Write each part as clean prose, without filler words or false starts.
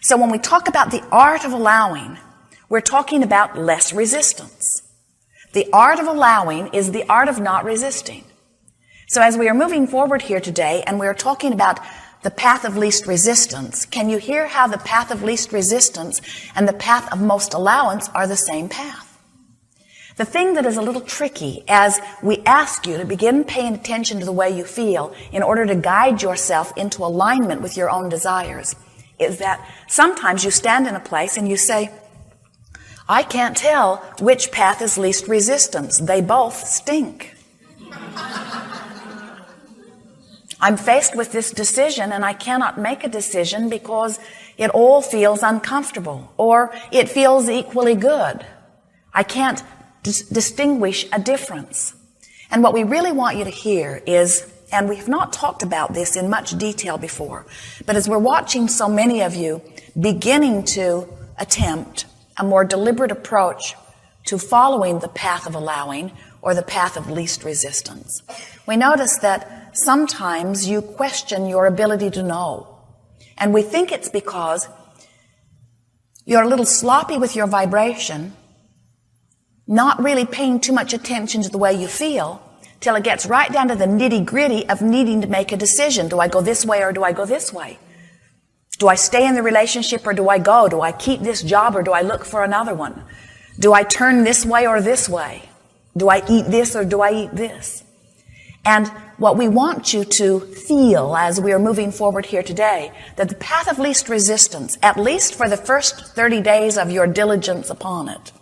So when we talk about the art of allowing, we're talking about less resistance. The art of allowing is the art of not resisting. So as we are moving forward here today, and we're talking about the path of least resistance, can you hear how the path of least resistance and the path of most allowance are the same path? The thing that is a little tricky as we ask you to begin paying attention to the way you feel in order to guide yourself into alignment with your own desires is that sometimes you stand in a place and you say, I can't tell which path is least resistance. They both stink. I'm faced with this decision and I cannot make a decision because it all feels uncomfortable or it feels equally good. I can't distinguish a difference. And what we really want you to hear is, and we have not talked about this in much detail before, but as we're watching so many of you beginning to attempt a more deliberate approach to following the path of allowing or the path of least resistance, we notice that sometimes you question your ability to know. And we think it's because you're a little sloppy with your vibration, not really paying too much attention to the way you feel, till it gets right down to the nitty-gritty of needing to make a decision. Do I go this way or do I go this way? Do I stay in the relationship or do I go? Do I keep this job or do I look for another one? Do I turn this way or this way? Do I eat this or do I eat this? And what we want you to feel as we are moving forward here today, that the path of least resistance, at least for the first 30 days of your diligence upon it,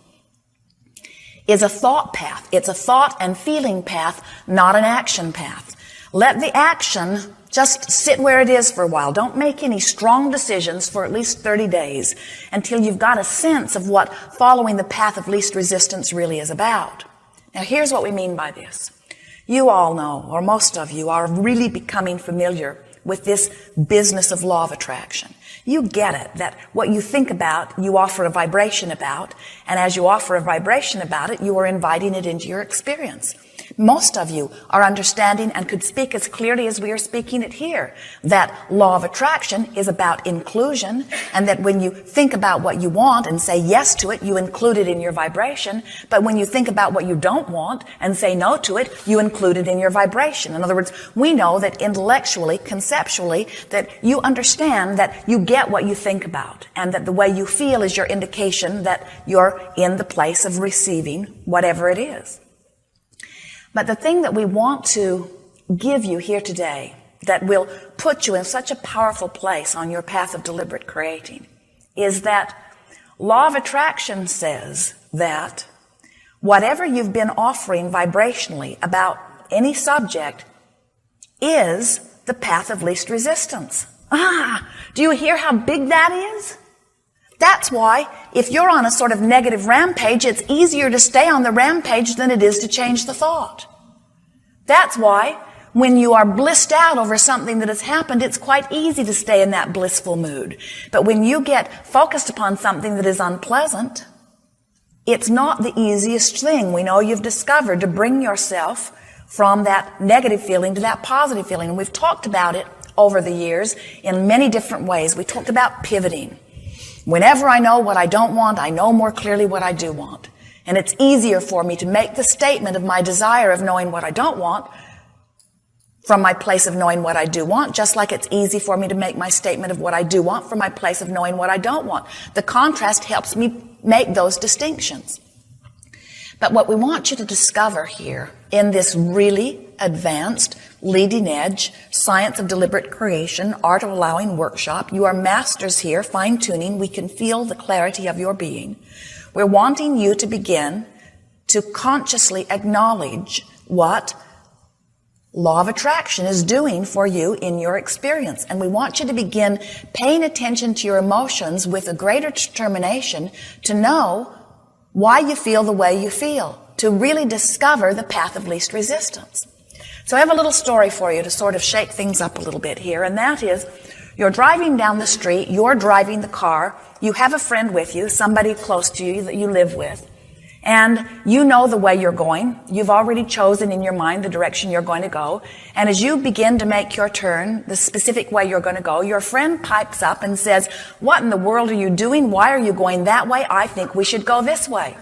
is a thought path. It's a thought and feeling path, not an action path. Let the action just sit where it is for a while. Don't make any strong decisions for at least 30 days until you've got a sense of what following the path of least resistance really is about. Now, here's what we mean by this. You all know, or most of you are really becoming familiar with this business of law of attraction. You get it, that what you think about, you offer a vibration about, and as you offer a vibration about it, you are inviting it into your experience. Most of you are understanding and could speak as clearly as we are speaking it here, that law of attraction is about inclusion, and that when you think about what you want and say yes to it, you include it in your vibration, but when you think about what you don't want and say no to it, you include it in your vibration. In other words, we know that intellectually, conceptually, that you understand that you get what you think about, and that the way you feel is your indication that you're in the place of receiving whatever it is. But the thing that we want to give you here today that will put you in such a powerful place on your path of deliberate creating is that law of attraction says that whatever you've been offering vibrationally about any subject is the path of least resistance. Do you hear how big that is? That's why, if you're on a sort of negative rampage, it's easier to stay on the rampage than it is to change the thought. That's why, when you are blissed out over something that has happened, it's quite easy to stay in that blissful mood. But when you get focused upon something that is unpleasant, it's not the easiest thing. We know you've discovered to bring yourself from that negative feeling to that positive feeling. And we've talked about it over the years in many different ways. We talked about pivoting. Whenever I know what I don't want, I know more clearly what I do want. And it's easier for me to make the statement of my desire of knowing what I don't want from my place of knowing what I do want, just like it's easy for me to make my statement of what I do want from my place of knowing what I don't want. The contrast helps me make those distinctions. But what we want you to discover here in this really advanced, leading edge, science of deliberate creation, art of allowing workshop, you are masters here, fine-tuning. We can feel the clarity of your being. We're wanting you to begin to consciously acknowledge what law of attraction is doing for you in your experience. And we want you to begin paying attention to your emotions with a greater determination to know why you feel the way you feel, to really discover the path of least resistance. So I have a little story for you to sort of shake things up a little bit here, and that is, you're driving down the street, you're driving the car, you have a friend with you, somebody close to you that you live with, And you know the way you're going. You've already chosen in your mind the direction you're going to go. And as you begin to make your turn, the specific way you're going to go, your friend pipes up and says, "What in the world are you doing? Why are you going that way? I think we should go this way."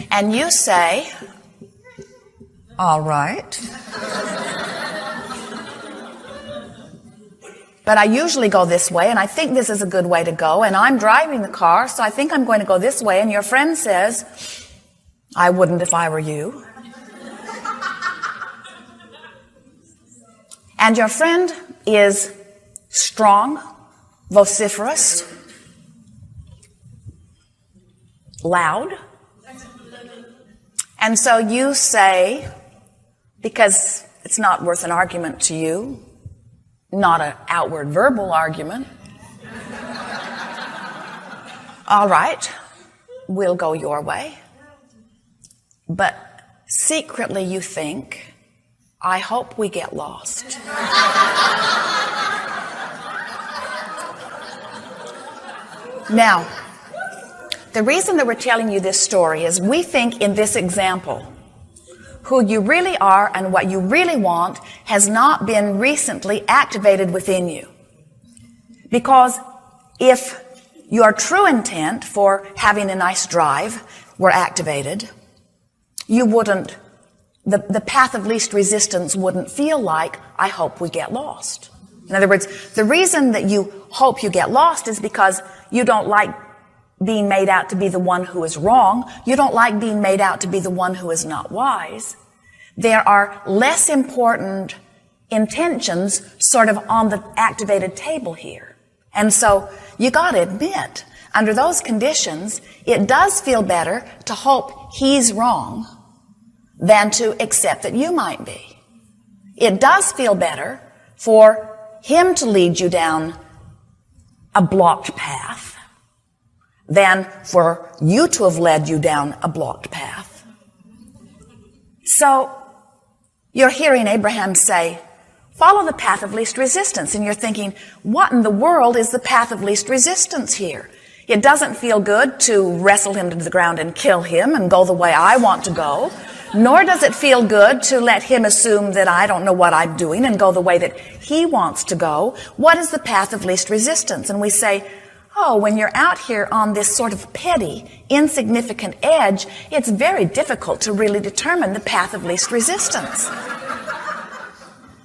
And you say, "All right. But I usually go this way, and I think this is a good way to go, and I'm driving the car, so I think I'm going to go this way." And your friend says, "I wouldn't if I were you." And your friend is strong, vociferous, loud. And so you say, because it's not worth an argument to you, not an outward verbal argument, "All right, we'll go your way." But secretly you think, "I hope we get lost." Now, the reason that we're telling you this story is we think in this example, who you really are and what you really want has not been recently activated within you. Because if your true intent for having a nice drive were activated, you wouldn't, the path of least resistance wouldn't feel like, "I hope we get lost." In other words, the reason that you hope you get lost is because you don't like being made out to be the one who is wrong. You don't like being made out to be the one who is not wise. There are less important intentions sort of on the activated table here. And so you got to admit, under those conditions, it does feel better to hope he's wrong than to accept that you might be. It does feel better for him to lead you down a blocked path than for you to have led you down a blocked path. So you're hearing Abraham say, "Follow the path of least resistance." And you're thinking, what in the world is the path of least resistance here? It doesn't feel good to wrestle him to the ground and kill him and go the way I want to go. Nor does it feel good to let him assume that I don't know what I'm doing and go the way that he wants to go. What is the path of least resistance? And we say, oh, when you're out here on this sort of petty, insignificant edge, it's very difficult to really determine the path of least resistance.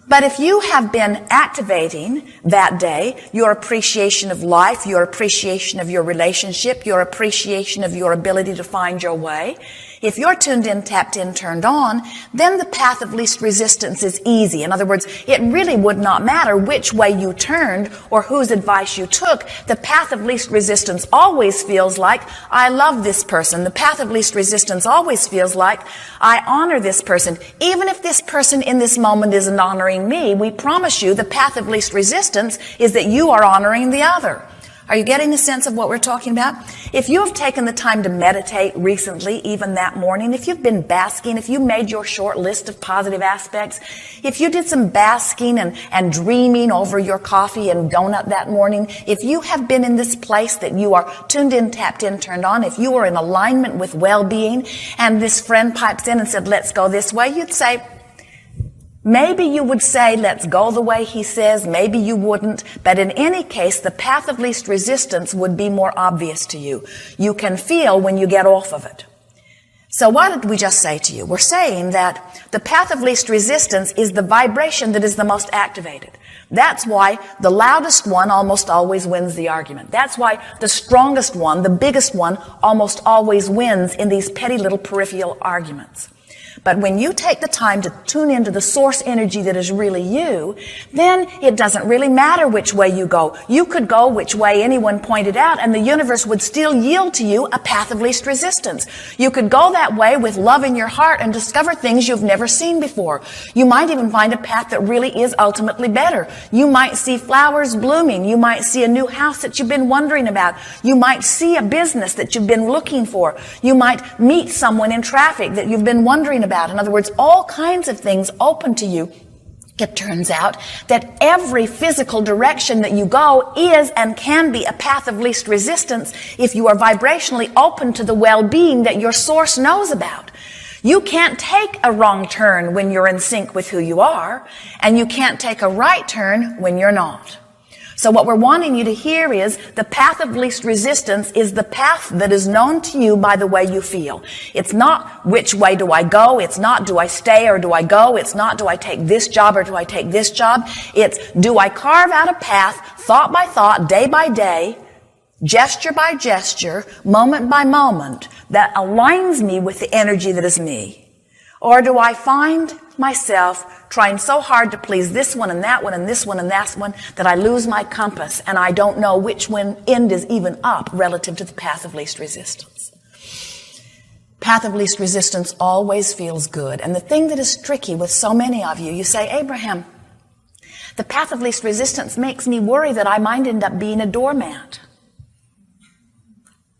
But if you have been activating that day your appreciation of life, your appreciation of your relationship, your appreciation of your ability to find your way, if you're tuned in, tapped in, turned on, then the path of least resistance is easy. In other words, it really would not matter which way you turned or whose advice you took. The path of least resistance always feels like, I love this person. The path of least resistance always feels like, I honor this person. Even if this person in this moment isn't honoring me, we promise you the path of least resistance is that you are honoring the other. Are you getting a sense of what we're talking about? If you have taken the time to meditate recently, even that morning, if you've been basking, if you made your short list of positive aspects, if you did some basking and dreaming over your coffee and donut that morning, if you have been in this place that you are tuned in, tapped in, turned on, if you are in alignment with well-being, and this friend pipes in and said, let's go this way, you'd say, maybe you would say, let's go the way he says. Maybe you wouldn't. But in any case, the path of least resistance would be more obvious to you. You can feel when you get off of it. So what did we just say to you? We're saying that the path of least resistance is the vibration that is the most activated. That's why the loudest one almost always wins the argument. That's why the strongest one, the biggest one, almost always wins in these petty little peripheral arguments. But when you take the time to tune into the source energy that is really you, then it doesn't really matter which way you go. You could go which way anyone pointed out, and the universe would still yield to you a path of least resistance. You could go that way with love in your heart and discover things you've never seen before. You might even find a path that really is ultimately better. You might see flowers blooming. You might see a new house that you've been wondering about. You might see a business that you've been looking for. You might meet someone in traffic that you've been wondering about. In other words, all kinds of things open to you It turns out that every physical direction that you go is and can be a path of least resistance if you are vibrationally open to the well-being that your source knows about. You can't take a wrong turn when you're in sync with who you are, and you can't take a right turn when you're not. So what we're wanting you to hear is the path of least resistance is the path that is known to you by the way you feel. It's not which way do I go. It's not do I stay or do I go. It's not do I take this job or do I take this job. It's do I carve out a path, thought by thought, day by day, gesture by gesture, moment by moment, that aligns me with the energy that is me? Or do I find myself trying so hard to please this one and that one and this one and that one that I lose my compass and I don't know which end is even up relative to the path of least resistance? Path of least resistance always feels good. And the thing that is tricky with so many of you, you say, Abraham, the path of least resistance makes me worry that I might end up being a doormat.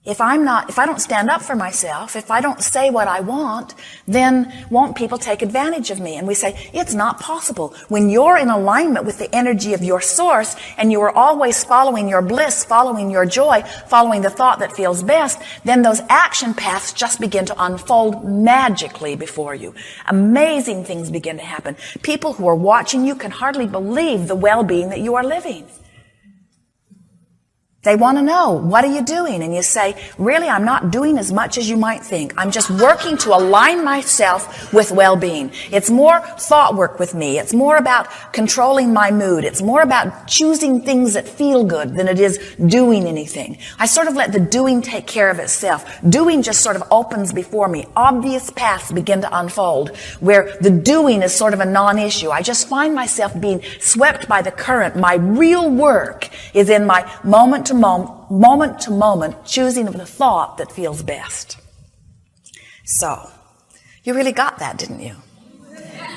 If I don't stand up for myself, if I don't say what I want, then won't people take advantage of me? And we say, it's not possible. When you're in alignment with the energy of your source and you are always following your bliss, following your joy, following the thought that feels best, then those action paths just begin to unfold magically before you. Amazing things begin to happen. People who are watching you can hardly believe the well-being that you are living. They want to know, what are you doing? And you say, really, I'm not doing as much as you might think. I'm just working to align myself with well-being. It's more thought work with me. It's more about controlling my mood. It's more about choosing things that feel good than it is doing anything. I sort of let the doing take care of itself. Doing just sort of opens before me. Obvious paths begin to unfold where the doing is sort of a non-issue. I just find myself being swept by the current. My real work is in my moment to moment choosing of the thought that feels best. So, you really got that, didn't you?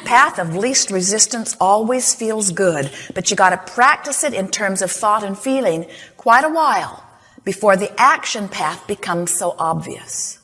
Path of least resistance always feels good, but you got to practice it in terms of thought and feeling quite a while before the action path becomes so obvious.